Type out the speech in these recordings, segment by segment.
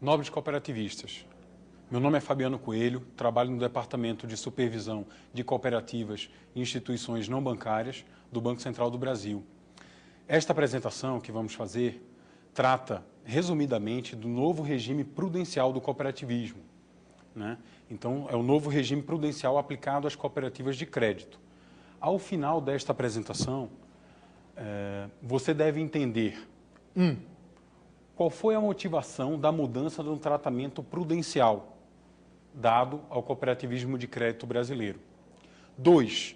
Nobres cooperativistas, meu nome é Fabiano Coelho, trabalho no Departamento de Supervisão de Cooperativas e Instituições Não Bancárias do Banco Central do Brasil. Esta apresentação que vamos fazer trata, resumidamente, do novo regime prudencial do cooperativismo, né? Então, é o novo regime prudencial aplicado às cooperativas de crédito. Ao final desta apresentação, você deve entender: qual foi a motivação da mudança do tratamento prudencial dado ao cooperativismo de crédito brasileiro. 2.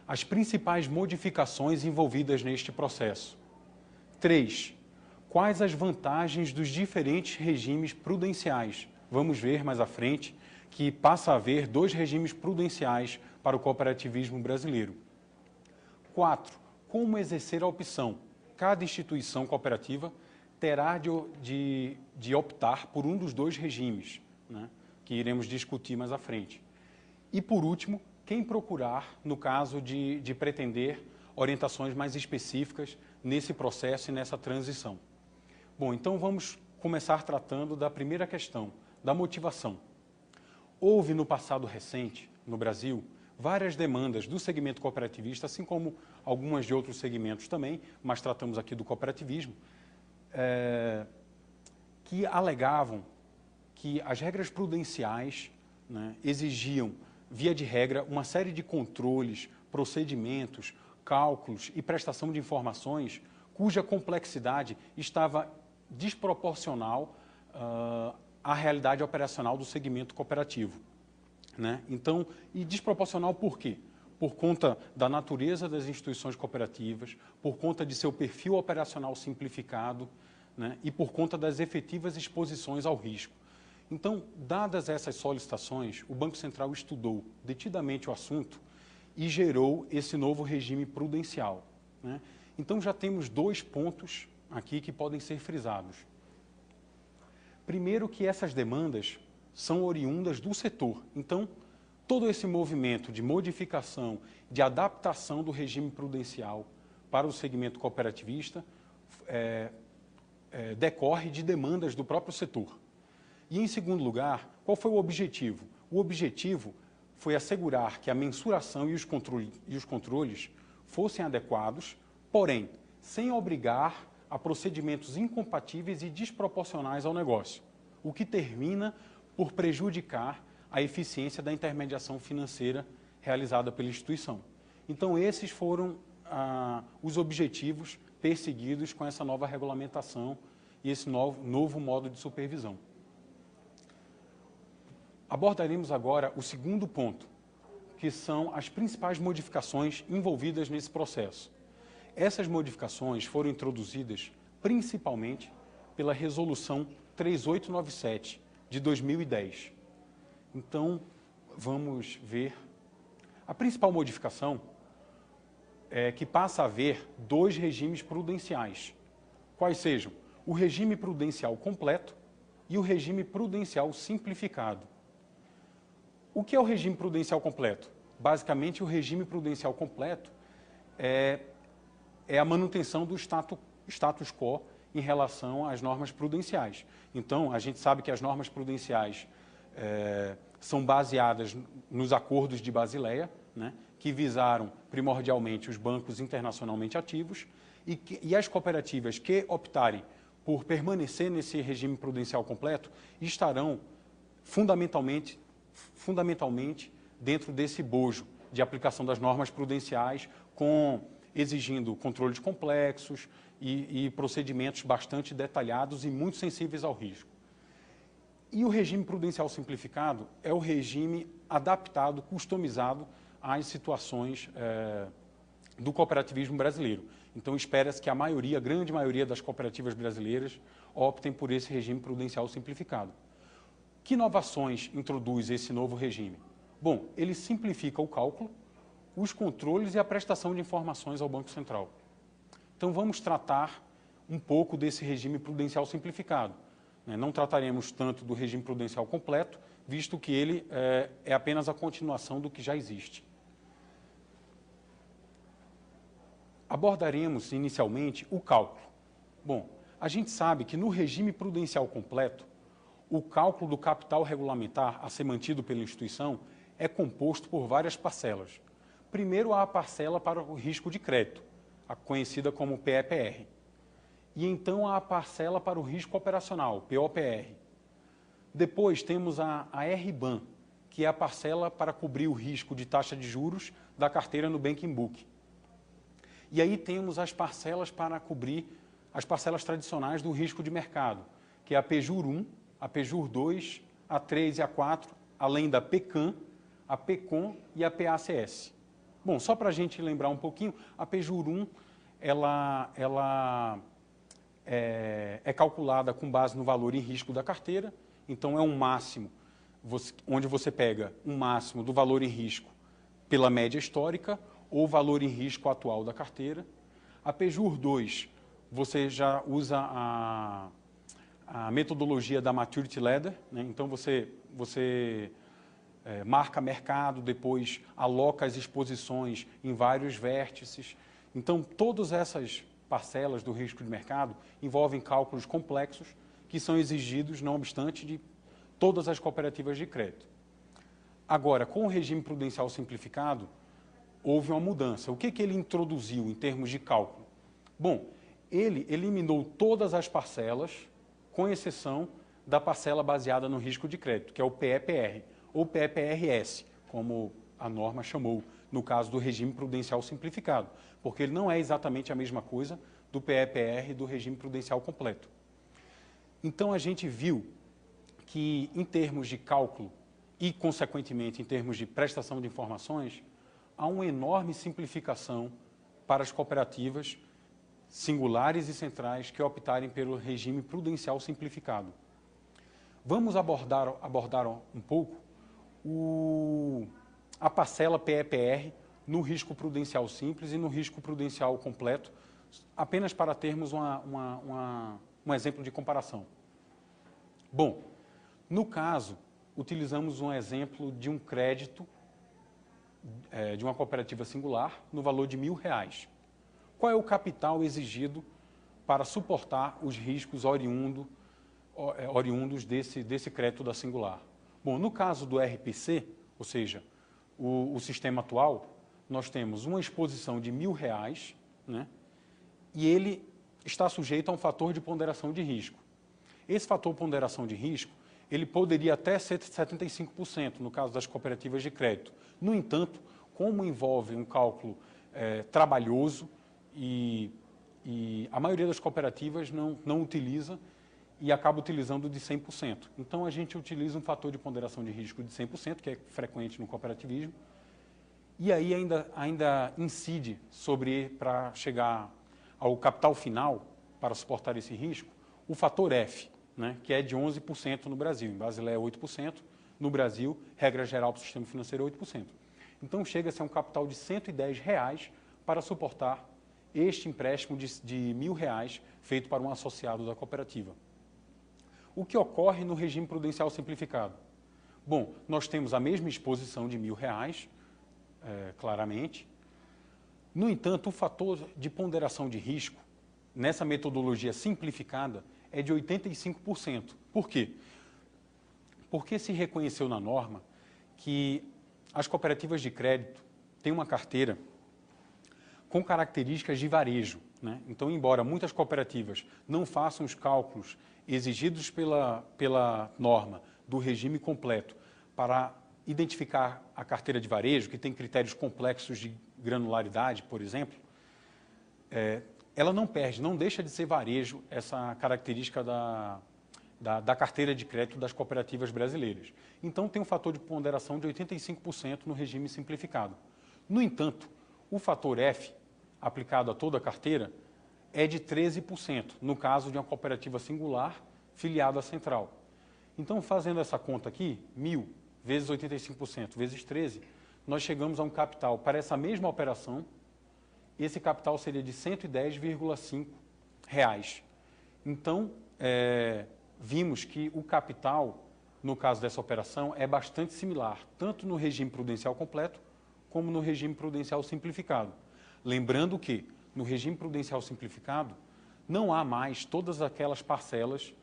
As principais modificações envolvidas neste processo. 3. Quais as vantagens dos diferentes regimes prudenciais? Vamos ver mais à frente que passa a haver 2 regimes prudenciais para o cooperativismo brasileiro. 4. Como exercer a opção? Cada instituição cooperativa terá de optar por um dos 2 regimes, né, que iremos discutir mais à frente. E, por último, quem procurar no caso de pretender orientações mais específicas nesse processo e nessa transição. Bom, então vamos começar tratando da primeira questão, da motivação. Houve no passado recente, no Brasil, várias demandas do segmento cooperativista, assim como algumas de outros segmentos também, mas tratamos aqui do cooperativismo, que alegavam que as regras prudenciais, né, exigiam, via de regra, uma série de controles, procedimentos, cálculos e prestação de informações cuja complexidade estava desproporcional à realidade operacional do segmento cooperativo, né? Então, e desproporcional por quê? Por conta da natureza das instituições cooperativas, por conta de seu perfil operacional simplificado, né, e por conta das efetivas exposições ao risco. Então, dadas essas solicitações, o Banco Central estudou detidamente o assunto e gerou esse novo regime prudencial, né? Então, já temos 2 pontos aqui que podem ser frisados. Primeiro, que essas demandas são oriundas do setor. Então, todo esse movimento de modificação, de adaptação do regime prudencial para o segmento cooperativista decorre de demandas do próprio setor. E, em segundo lugar, qual foi o objetivo? O objetivo foi assegurar que a mensuração e os controles fossem adequados, porém, sem obrigar a procedimentos incompatíveis e desproporcionais ao negócio, o que termina por prejudicar a eficiência da intermediação financeira realizada pela instituição. Então, esses foram os objetivos perseguidos com essa nova regulamentação e esse novo modo de supervisão. Abordaremos agora o segundo ponto, que são as principais modificações envolvidas nesse processo. Essas modificações foram introduzidas principalmente pela Resolução 3897, de 2010. Então, vamos ver. A principal modificação é que passa a haver 2 regimes prudenciais, quais sejam o regime prudencial completo e o regime prudencial simplificado. O que é o regime prudencial completo? Basicamente, o regime prudencial completo é a manutenção do status quo em relação às normas prudenciais. Então, a gente sabe que as normas prudenciais são baseadas nos acordos de Basileia, né, que visaram primordialmente os bancos internacionalmente ativos, e as cooperativas que optarem por permanecer nesse regime prudencial completo estarão fundamentalmente dentro desse bojo de aplicação das normas prudenciais, exigindo controles complexos e procedimentos bastante detalhados e muito sensíveis ao risco. E o regime prudencial simplificado é o regime adaptado, customizado às situações do cooperativismo brasileiro. Então, espera-se que a grande maioria das cooperativas brasileiras optem por esse regime prudencial simplificado. Que inovações introduz esse novo regime? Bom, ele simplifica o cálculo, os controles e a prestação de informações ao Banco Central. Então, vamos tratar um pouco desse regime prudencial simplificado. Não trataremos tanto do regime prudencial completo, visto que ele é apenas a continuação do que já existe. Abordaremos inicialmente o cálculo. Bom, a gente sabe que no regime prudencial completo, o cálculo do capital regulamentar a ser mantido pela instituição é composto por várias parcelas. Primeiro, há a parcela para o risco de crédito, a conhecida como PEPR. E então há a parcela para o risco operacional, POPR. Depois temos a RBAN, que é a parcela para cobrir o risco de taxa de juros da carteira no Banking Book. E aí temos as parcelas para cobrir as parcelas tradicionais do risco de mercado, que é a PJUR 1, a PJUR 2, a 3 e a 4, além da PECAM, a PECOM e a PACS. Bom, só para a gente lembrar um pouquinho, a PJUR 1 ela é calculada com base no valor em risco da carteira, então é um máximo, onde você pega um máximo do valor em risco pela média histórica ou valor em risco atual da carteira. A PJUR 2, você já usa a metodologia da Maturity Ladder, né? Então você marca mercado, depois aloca as exposições em vários vértices. Então, todas essas parcelas do risco de mercado envolvem cálculos complexos que são exigidos, não obstante, de todas as cooperativas de crédito. Agora, com o regime prudencial simplificado, houve uma mudança. O que ele introduziu em termos de cálculo? Bom, ele eliminou todas as parcelas, com exceção da parcela baseada no risco de crédito, que é o PEPR, ou PEPRS, como a norma chamou, no caso do regime prudencial simplificado, porque ele não é exatamente a mesma coisa do PEPR e do regime prudencial completo. Então, a gente viu que, em termos de cálculo e, consequentemente, em termos de prestação de informações, há uma enorme simplificação para as cooperativas singulares e centrais que optarem pelo regime prudencial simplificado. Vamos abordar um pouco a parcela PEPR no risco prudencial simples e no risco prudencial completo, apenas para termos um exemplo de comparação. Bom, no caso, utilizamos um exemplo de um crédito de uma cooperativa singular no valor de R$1.000. Qual é o capital exigido para suportar os riscos oriundos desse crédito da singular? Bom, no caso do RPC, ou seja, o sistema atual, nós temos uma exposição de R$1.000, né, e ele está sujeito a um fator de ponderação de risco. Esse fator de ponderação de risco, ele poderia até ser 75% no caso das cooperativas de crédito. No entanto, como envolve um cálculo trabalhoso e a maioria das cooperativas não utiliza e acaba utilizando de 100%. Então, a gente utiliza um fator de ponderação de risco de 100%, que é frequente no cooperativismo, e aí ainda incide para chegar ao capital final, para suportar esse risco, o fator F, né, que é de 11% no Brasil. Em Basileia é 8%, no Brasil, regra geral para o sistema financeiro é 8%. Então, chega-se a um capital de R$110 para suportar este empréstimo de R$1.000 feito para um associado da cooperativa. O que ocorre no regime prudencial simplificado? Bom, nós temos a mesma exposição de R$1.000, claramente. No entanto, o fator de ponderação de risco, nessa metodologia simplificada, é de 85%. Por quê? Porque se reconheceu na norma que as cooperativas de crédito têm uma carteira com características de varejo, né? Então, embora muitas cooperativas não façam os cálculos exigidos pela norma do regime completo para identificar a carteira de varejo, que tem critérios complexos de granularidade, por exemplo, ela não perde, não deixa de ser varejo essa característica da carteira de crédito das cooperativas brasileiras. Então, tem um fator de ponderação de 85% no regime simplificado. No entanto, o fator F, aplicado a toda a carteira, é de 13%, no caso de uma cooperativa singular filiada à central. Então, fazendo essa conta aqui, 1.000 vezes 85% vezes 13, nós chegamos a um capital para essa mesma operação. Esse capital seria de R$110,5. Então, vimos que o capital, no caso dessa operação, é bastante similar, tanto no regime prudencial completo, como no regime prudencial simplificado. Lembrando que, no regime prudencial simplificado, não há mais todas aquelas parcelas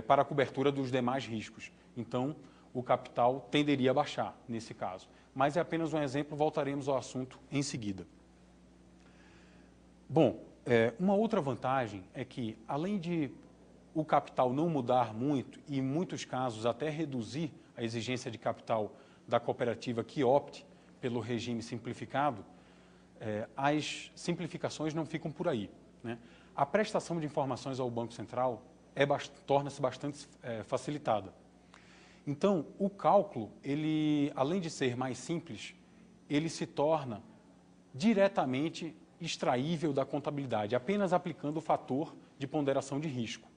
para a cobertura dos demais riscos. Então, o capital tenderia a baixar nesse caso. Mas é apenas um exemplo, voltaremos ao assunto em seguida. Bom, uma outra vantagem é que, além de o capital não mudar muito e, em muitos casos, até reduzir a exigência de capital da cooperativa que opte pelo regime simplificado, as simplificações não ficam por aí, né? A prestação de informações ao Banco Central torna-se bastante facilitada. Então, o cálculo, além de ser mais simples, ele se torna diretamente extraível da contabilidade, apenas aplicando o fator de ponderação de risco,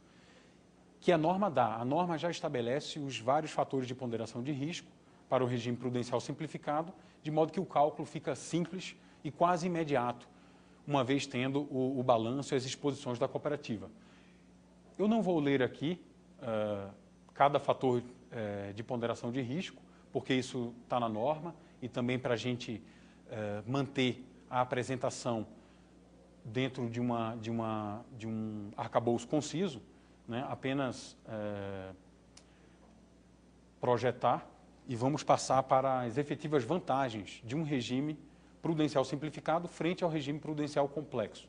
que a norma dá. A norma já estabelece os vários fatores de ponderação de risco para o regime prudencial simplificado, de modo que o cálculo fica simples e quase imediato, uma vez tendo o balanço e as exposições da cooperativa. Eu não vou ler aqui cada fator de ponderação de risco, porque isso está na norma, e também para a gente manter a apresentação dentro de um arcabouço conciso, né? Apenas projetar e vamos passar para as efetivas vantagens de um regime prudencial simplificado frente ao regime prudencial completo.